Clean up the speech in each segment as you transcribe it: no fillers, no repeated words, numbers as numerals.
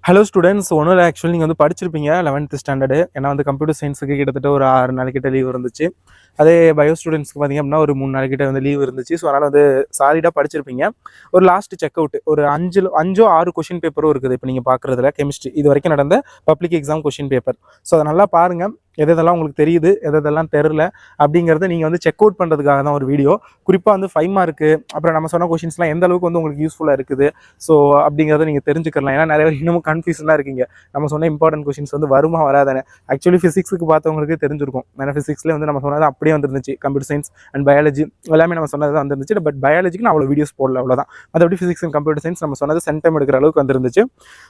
Hello students, ஒன்றும் இல்லை. Actually நீங்கள் வந்து படிச்சிருப்பீங்க 11th ஸ்டாண்டர்டு. ஏன்னா வந்து கம்ப்யூட்டர் சயின்ஸுக்கு கிட்டத்தட்ட ஒரு 6 நாளைக்கிட்ட லீவ் இருந்துச்சு. அதே பயோ ஸ்டூடெண்ட்ஸ்க்கு பார்த்தீங்க அப்படின்னா ஒரு 3 நாளைக்கிட்ட வந்து லீவ் இருந்துச்சு. ஸோ அதனால் வந்து சாலிடாக படிச்சிருப்பீங்க. ஒரு லாஸ்ட் செக் அவுட் ஒரு 5 கொஷின் பேப்பரும் இருக்குது இப்போ நீங்கள் பார்க்குறதுல. கெமிஸ்ட்ரி இது வரைக்கும் நடந்த public exam question paper. So அதை நல்லா பாருங்கள். எதெல்லாம் உங்களுக்கு தெரியுது, எதெல்லாம் தெரில அப்படிங்கிறத நீங்கள் வந்து செக் அவுட் பண்ணுறதுக்காக தான் ஒரு வீடியோ. குறிப்பாக வந்து 5 மார்க்கு அப்புறம் நம்ம சொன்ன கொஷின்ஸ்லாம் எந்த அளவுக்கு வந்து உங்களுக்கு யூஸ்ஃபுல்லாக இருக்குது ஸோ அப்படிங்கிறத நீங்கள் தெரிஞ்சுக்கலாம். ஏன்னா நிறைய பேர் இன்னமும் கன்ஃபியூஷனாக இருக்கீங்க. நம்ம சொன்ன இம்பார்ட்டன்ட் கொஷின்ஸ் வந்து வருமா வராதானே. ஆக்சுவலி ஃபிசிக்ஸுக்கு பார்த்தவங்களுக்கு தெரிஞ்சிருக்கும். ஏன்னா ஃபிசிக்ஸ்லேயே வந்து நம்ம சொன்னது அப்படியே வந்துருந்துச்சு. கம்ப்யூட்டர் சயின்ஸ் அண்ட் பயாலஜி எல்லாமே நம்ம சொன்னது தான் வந்துருந்துச்சு. பட் பயாலஜிக்கு நான் அவ்வளோ வீடியோஸ் போடல, அவ்வளோதான். மற்றபடி ஃபிசிக்ஸ் அண்ட் கம்ப்யூட்டர் சயின்ஸ் நம்ம சொன்னது சென்டம் எடுக்கிற அளவுக்கு வந்துருந்துச்சு.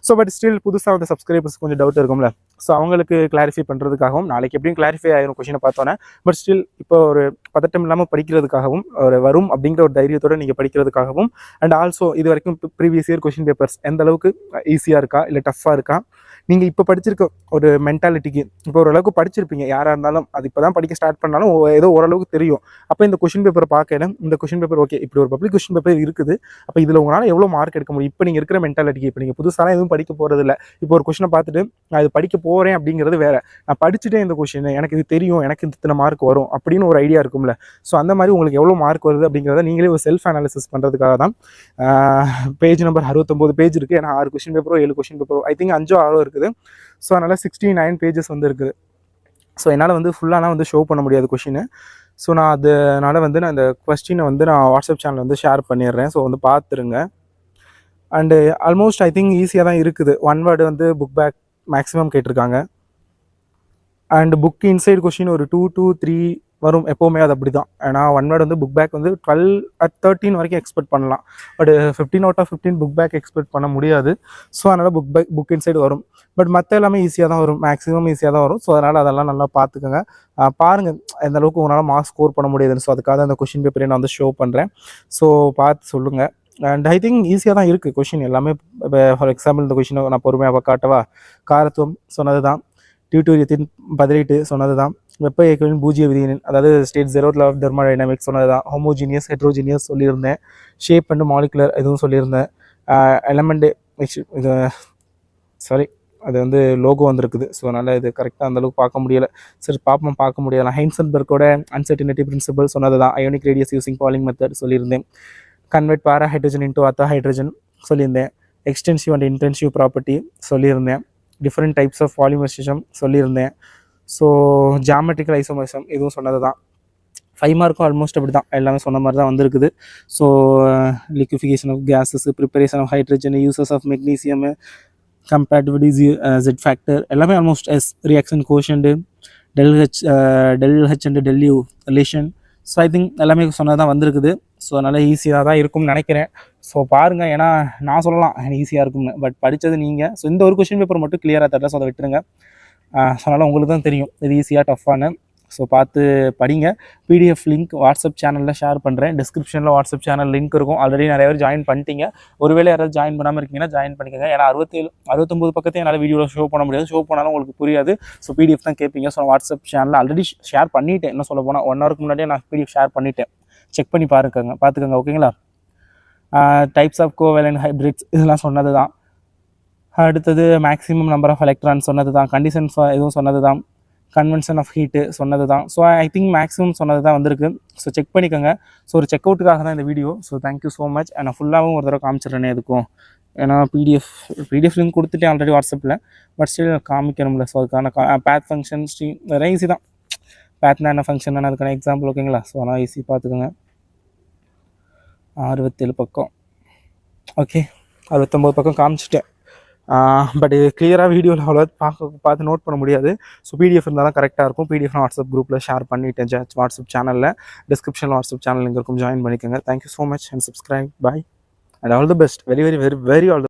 ஸோ பட் ஸ்டில் புதுசாக வந்து சப்ஸ்கிரைபர்ஸ் கொஞ்சம் டவுட் இருக்கும்ல. ஸோ அவங்களுக்கு கிளாரிஃபை பண்ணுறதுக்காகவும் நாளைக்கு எப்படியும் கிளாரிஃபை ஆயிரும் கொஷினை பார்த்தோன்னே. பட் ஸ்டில் இப்போ ஒரு பதட்டம் இல்லாமல் படிக்கிறதுக்காகவும் ஒரு வரும் அப்படிங்கிற ஒரு தைரியத்தோடு நீங்கள் படிக்கிறதுக்காகவும் அண்ட் ஆல்சோ இது வரைக்கும் ப்ரீவியஸ் இயர் கொஷின் பேப்பர்ஸ் எந்த அளவுக்கு ஈஸியாக இருக்கா இல்லை டஃப்பாக இருக்கா, நீங்கள் இப்போ படிச்சிருக்க ஒரு மென்டாலிட்டிக்கு இப்போ ஓரளவுக்கு படிச்சிருப்பீங்க. யாராக இருந்தாலும் அது இப்போ தான் படிக்க ஸ்டார்ட் பண்ணாலும் ஏதோ ஓரளவுக்கு தெரியும். அப்போ இந்த கொஷின் பேப்பரை பார்க்கல, இந்த கொஷின் பேப்பர் ஓகே, இப்படி ஒரு பப்ளிக் கொஷின் பேப்பர் இருக்குது, அப்போ இதில் உங்களால் எவ்வளோ மார்க் எடுக்க முடியும் இப்போ நீங்கள் இருக்கிற மென்டாலிட்டிக்கு. இப்போ நீங்கள் புதுசாக எதுவும் படிக்க போகிறது இல்லை. இப்போ ஒரு கொஷினை பார்த்துட்டு நான் இது படிக்க போகிறேன் அப்படிங்கிறது வேறு. நான் படிச்சுட்டேன் இந்த கொஷின், எனக்கு இது தெரியும், எனக்கு இத்தனை மார்க் வரும் அப்படின்னு ஒரு ஐடியா இருக்கும்ல. ஸோ அந்த மாதிரி உங்களுக்கு எவ்வளோ மார்க் வருது அப்படிங்கிறத நீங்களே ஒரு செல்ஃப் அனாலிசிஸ் பண்ணுறதுக்காக தான் பேஜ் நம்பர் 69 பேஜ் இருக்குது. ஏன்னா 6 கொஷின் பேப்பரோ 7 கொஷின் பேப்பரோ ஐ திங்க் 5 6 இருக்குது. ஸோ அதனால் 69 பேஜஸ் வந்து இருக்குது. ஸோ என்னால் வந்து ஃபுல்லாலாம் வந்து ஷோ பண்ண முடியாது கொஷின். ஸோ நான் அதனால் வந்து நான் இந்த கொஸ்டினை வந்து நான் வாட்ஸ்அப் சேனல் வந்து ஷேர் பண்ணிடுறேன். ஸோ வந்து பார்த்துருங்க. அண்டு ஆல்மோஸ்ட் ஐ திங்க் ஈஸியாக தான் இருக்குது. 1 வேர்டு வந்து புக் பேக் மேக்ஸிமம் கேட்டிருக்காங்க. அண்ட் புக் இன்சைடு கொஷின் ஒரு 2 to 3 வரும் எப்போவுமே. அது அப்படி தான். ஏன்னா 1 வேர்டு வந்து புக் பேக் வந்து 12 at 13 வரைக்கும் எக்ஸ்பெக்ட் பண்ணலாம். But 15 out of 15 book back expect பண்ண முடியாது. ஸோ அதனால் புக் இன்சைடு வரும். பட் மற்ற எல்லாமே ஈஸியாக தான் வரும், மேக்ஸிமம் ஈஸியாக தான் வரும். ஸோ அதனால் அதெல்லாம் நல்லா பார்த்துக்கோங்க. பாருங்கள் எந்த அளவுக்கு உங்களால் மார்க்ஸ் ஸ்கோர் பண்ண முடியாதுன்னு. ஸோ அதுக்காக அந்த கொஷின் பேப்பரை நான் வந்து ஷோ பண்ணுறேன். ஸோ பார்த்து சொல்லுங்கள். அண்ட் ஐ திங்க் ஈஸியாக தான் இருக்குது கொஷின் எல்லாமே. இப்போ ஃபார் எக்ஸாம்பிள் இந்த கொஷினை நான் பொறுமையாக காட்டவா. காரத்துவம் சொன்னது தான். டியூட்டோரியத்தின் பதிலீட்டு சொன்னது தான். வெப்ப இயக்கவின் பூஜ்ய விதியின் அதாவது ஸ்டேட் 0 லா ஆஃப் தெர்மோடைனமிக்ஸ் சொன்னது தான். ஹோமோஜீனியஸ் ஹெட்ரோஜீனியஸ் சொல்லியிருந்தேன். ஷேப் அண்ட் மாலிகுலர் இதுவும் சொல்லியிருந்தேன். எலமெண்ட்டு இது சாரி அது வந்து லோகோ வந்துருக்குது. ஸோ அதனால் இது கரெக்டாக அந்தளவுக்கு பார்க்க முடியலை. சரி பார்க்க முடியலை. ஹைன்சன்பர்க்கோட அன்சர்டினிட்டி பிரின்சிபல் சொன்னது தான். அயோனிக் ரேடியஸ் யூசிங் பாலிங் மெத்தட் சொல்லியிருந்தேன். கன்வெர்ட் பாரா ஹைட்ரஜன் இன்டூ அத்தா ஹைட்ரஜன் சொல்லியிருந்தேன். எக்ஸ்டென்சிவ் அண்ட் இன்டென்சிவ் ப்ராப்பர்ட்டி சொல்லியிருந்தேன். டிஃப்ரெண்ட் டைப்ஸ் ஆஃப் பாலிமர்சிசம் சொல்லியிருந்தேன். ஸோ ஜாமெட்ரிக்கல் ஐசோமரிசம் இதுவும் சொன்னது தான். 5 மார்க்கும் ஆல்மோஸ்ட் அப்படி தான், எல்லாமே சொன்ன மாதிரி தான் வந்திருக்குது. So liquefaction of gases, preparation of hydrogen, uses of magnesium, compatibility, Z factor எல்லாமே almost yes. Reaction quotient, del H and del U relation. So I think எல்லாமே சொன்னது தான் வந்திருக்குது. ஸோ அதனால் ஈஸியாக தான் இருக்கும்னு நினைக்கிறேன். ஸோ பாருங்கள். ஏன்னா நான் சொல்லலாம் எனக்கு ஈஸியாக இருக்கும்னு, பட் படித்தது நீங்கள். ஸோ இந்த ஒரு கொஷின் பேப்பர் மட்டும் கிளியராக தரல. ஸோ அதை விட்டுருங்க. ஸோ அதனால் உங்களுக்கு தான் தெரியும் இது ஈஸியாக டஃப்பானு. ஸோ பார்த்து படிங்க. பிடிஎஃப் லிங்க் வாட்ஸ்அப் சேனலில் ஷேர் பண்ணுறேன். டிஸ்கிரிப்ஷனில் வாட்ஸ்அப் சேனல் லிங்க் இருக்கும். ஆல்ரெடி நிறைய பேர் ஜாயின் பண்ணிட்டீங்க. ஒருவேளை யாராவது ஜாயின் பண்ணாமல் இருக்கீங்கன்னா ஜாயின் பண்ணிக்கோங்க. ஏன்னா 69 பக்கத்தையும் என்னால் வீடியோவில் ஷோ பண்ண முடியாது. ஷோ பண்ணாலும் உங்களுக்கு புரியாது. ஸோ பிடிஎஃப் தான் கேட்பீங்க. ஸோ வாட்ஸ்அப் சேனலில் ஆல்ரெடி ஷேர் பண்ணிவிட்டேன். என்ன சொல்ல போனால் 1 ஹவருக்கு முன்னாடியே நான் பிடிஎஃப் ஷேர் பண்ணிவிட்டேன். செக் பண்ணி பார்த்துக்கோங்க. ஓகேங்களா. டைப்ஸ் ஆஃப் கோவேலன்ட் ஹைப்ரிட்ஸ் இதெல்லாம் சொன்னது தான். அடுத்தது மேக்ஸிமம் நம்பர் ஆஃப் எலக்ட்ரான் சொன்னது தான். கண்டிஷன்ஸ் எதுவும் சொன்னது தான். கன்வென்ஷன் ஆஃப் ஹீட்டு சொன்னது தான். ஸோ ஐ திங்க் மேக்ஸிமம் சொன்னது தான் வந்திருக்கு. ஸோ செக் பண்ணிக்கோங்க. ஸோ ஒரு செக் அவுட்டுக்காக தான் இந்த video. So thank you so much. நான் ஃபுல்லாகவும் ஒரு தடவை காமிச்சிடுறேனே எதுக்கும். ஏன்னா பிடிஎஃப் லிங்க் கொடுத்துட்டேன் ஆல்ரெடி வாட்ஸ்அப்பில். பட் ஸ்டில் காமிக்கணும்ல. ஸோ அதுக்கான பேத் ஃபங்க்ஷன் ஸ்ட்ரீம் வேறு ஈஸி தான். பேத்னா என்ன ஃபங்க்ஷன் அதுக்கான எக்ஸாம்பிள். ஓகேங்களா. ஸோ அதனால் ஈஸி பார்த்துக்கோங்க. 67 பக்கம். ஓகே 69 பக்கம் காமிச்சிட்டேன். பட் இது கிளியராக வீடியோவில் அவ்வளோ பார்த்து நோட் பண்ண முடியாது. ஸோ பிடிஎஃப் இருந்தால் தான் கரெக்டாக இருக்கும். பிடிஎஃப் நான் வாட்ஸ்அப் குரூப்பில் ஷேர் பண்ணிவிட்டேன். வாட்ஸ்அப் சேனலில் டிஸ்கிரிப்ஷனில் வாட்ஸ்அப் சேனல் எங்கே இருக்கும் ஜாயின் பண்ணிக்கோங்க. Thank you so much and subscribe. Bye and all the best. Very very very very all